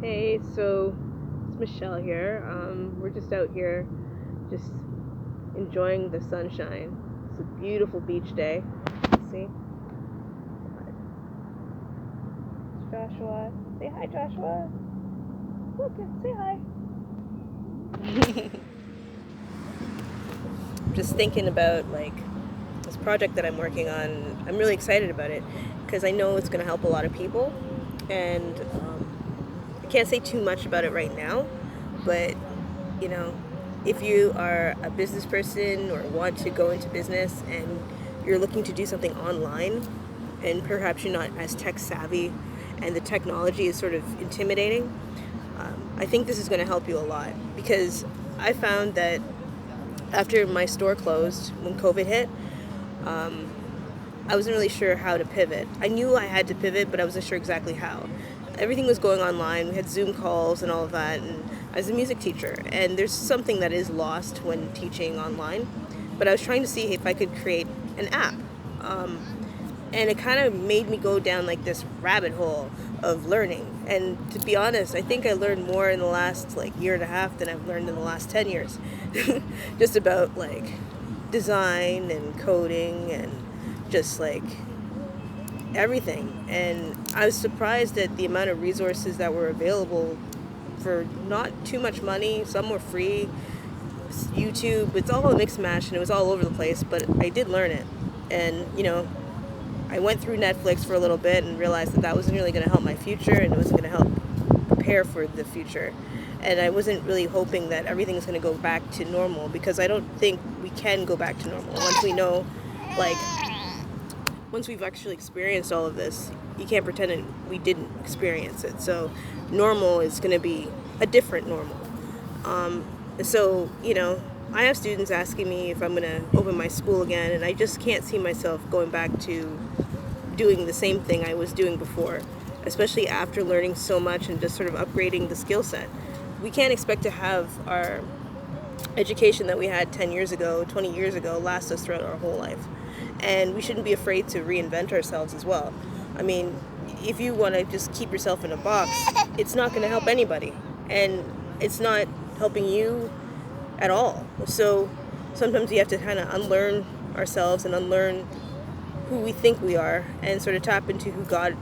Hey, so it's Michelle here. We're just out here, just enjoying the sunshine. It's a beautiful beach day. See? It's Joshua. Say hi, Joshua. Look, say hi. Just thinking about this project that I'm working on. I'm really excited about it because I know it's going to help a lot of people, and I can't say too much about it right now, but you know, if you are a business person or want to go into business and you're looking to do something online and perhaps you're not as tech savvy and the technology is sort of intimidating, I think this is going to help you a lot, because I found that after my store closed when COVID hit, I wasn't really sure how to pivot. I knew I had to pivot, but I wasn't sure exactly how. Everything was going online. We had Zoom calls and all of that, and I was a music teacher, and there's something that is lost when teaching online. But I was trying to see if I could create an app. And it kind of made me go down this rabbit hole of learning. And to be honest, I think I learned more in the last year and a half than I've learned in the last 10 years. Just about design and coding and just everything. And I was surprised at the amount of resources that were available for not too much money. Some were free. YouTube, it's all a mixed mash, and it was all over the place, but I did learn it. And I went through Netflix for a little bit and realized that wasn't really going to help my future, and it wasn't going to help prepare for the future. And I wasn't really hoping that everything's going to go back to normal, because I don't think we can go back to normal once we know, once we've actually experienced all of this. You can't pretend that we didn't experience it. So normal is going to be a different normal. So I have students asking me if I'm going to open my school again, and I just can't see myself going back to doing the same thing I was doing before, especially after learning so much and just sort of upgrading the skill set. We can't expect to have our education that we had 10 years ago, 20 years ago, last us throughout our whole life. And we shouldn't be afraid to reinvent ourselves as well. I mean, if you want to just keep yourself in a box, it's not going to help anybody. And it's not helping you at all. So sometimes we have to kind of unlearn ourselves and unlearn who we think we are, and sort of tap into who God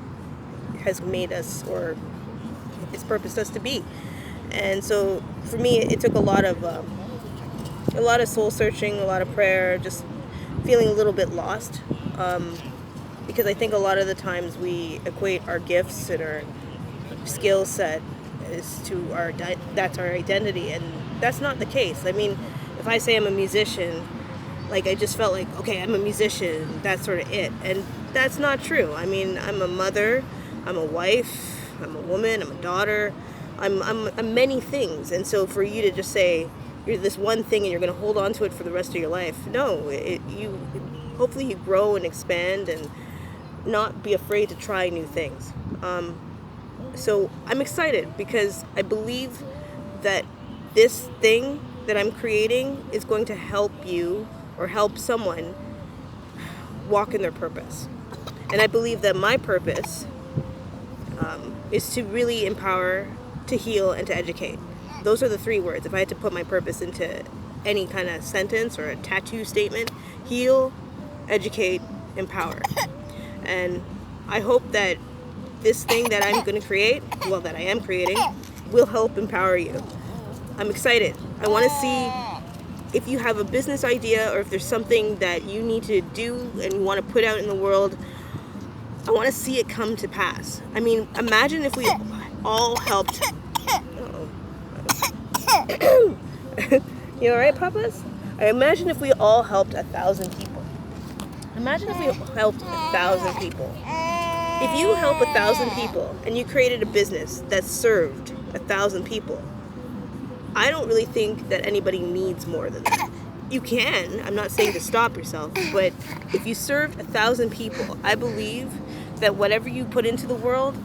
has made us or has purposed us to be. And so for me, it took a lot of soul searching, a lot of prayer, just feeling a little bit lost, because I think a lot of the times we equate our gifts and our skill set as to that's our identity, and that's not the case. I mean, if I say I'm a musician, I just felt okay, I'm a musician, that's sort of it. And that's not true. I mean, I'm a mother, I'm a wife, I'm a woman, I'm a daughter, I'm many things. And so for you to just say you're this one thing and you're going to hold on to it for the rest of your life, no, hopefully you grow and expand and not be afraid to try new things. So I'm excited because I believe that this thing that I'm creating is going to help you or help someone walk in their purpose. And I believe that my purpose is to really empower, to heal, and to educate. Those are the three words. If I had to put my purpose into any kind of sentence or a tattoo statement: heal, educate, empower. And I hope that this thing that I'm going to create, that I am creating, will help empower you. I'm excited. I want to see if you have a business idea or if there's something that you need to do and you want to put out in the world. I want to see it come to pass. I mean, imagine if we all helped. You all right, Papas? I imagine if we all helped 1,000 people. Imagine if we helped 1,000 people. If you help 1,000 people and you created a business that served 1,000 people, I don't really think that anybody needs more than that. You can. I'm not saying to stop yourself, but if you served 1,000 people, I believe that whatever you put into the world,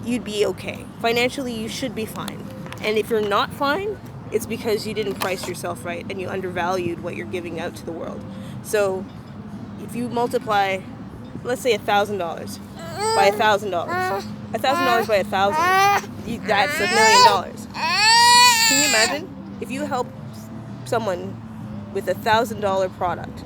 you'd be okay. Financially, you should be fine. And if you're not fine, it's because you didn't price yourself right and you undervalued what you're giving out to the world. So if you multiply, let's say $1,000 by $1,000, $1,000 by 1,000, That's $1 million. Can you imagine if you help someone with $1,000 product,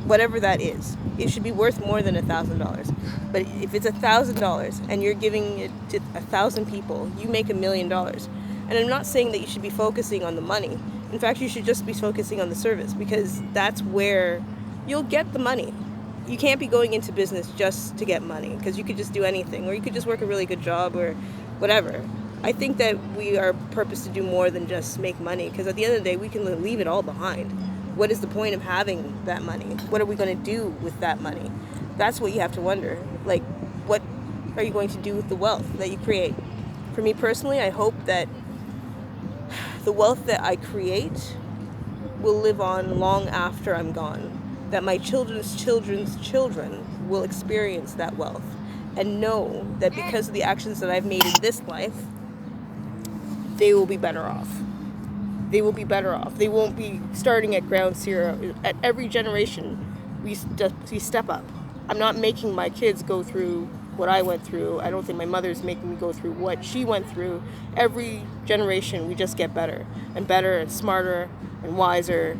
whatever that is? It should be worth more than $1,000. But if it's $1,000 and you're giving it to 1,000 people, you make $1 million. And I'm not saying that you should be focusing on the money. In fact, you should just be focusing on the service, because that's where you'll get the money. You can't be going into business just to get money, because you could just do anything, or you could just work a really good job or whatever. I think that we are purposed to do more than just make money, because at the end of the day, we can leave it all behind. What is the point of having that money? What are we going to do with that money? That's what you have to wonder. Like, what are you going to do with the wealth that you create? For me personally, I hope that the wealth that I create will live on long after I'm gone. That my children's children's children will experience that wealth and know that because of the actions that I've made in this life, they will be better off. They will be better off. They won't be starting at ground zero. At every generation, we step up. I'm not making my kids go through what I went through. I don't think my mother's making me go through what she went through. Every generation, we just get better and smarter and wiser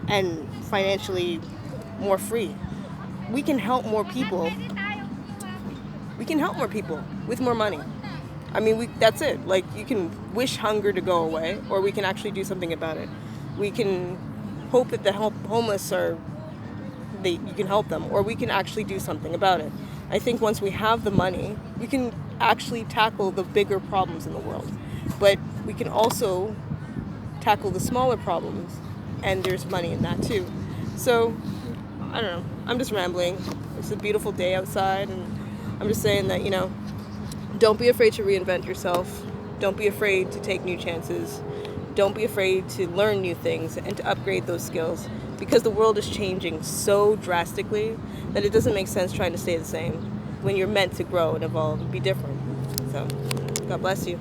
and financially more free. We can help more people. We can help more people with more money. I mean, that's it. Like, you can wish hunger to go away, or we can actually do something about it. We can hope that the homeless you can help them, or we can actually do something about it. I think once we have the money, we can actually tackle the bigger problems in the world. But we can also tackle the smaller problems, and there's money in that too. So, I don't know. I'm just rambling. It's a beautiful day outside, and I'm just saying that, don't be afraid to reinvent yourself. Don't be afraid to take new chances. Don't be afraid to learn new things and to upgrade those skills, because the world is changing so drastically that it doesn't make sense trying to stay the same when you're meant to grow and evolve and be different. So, God bless you.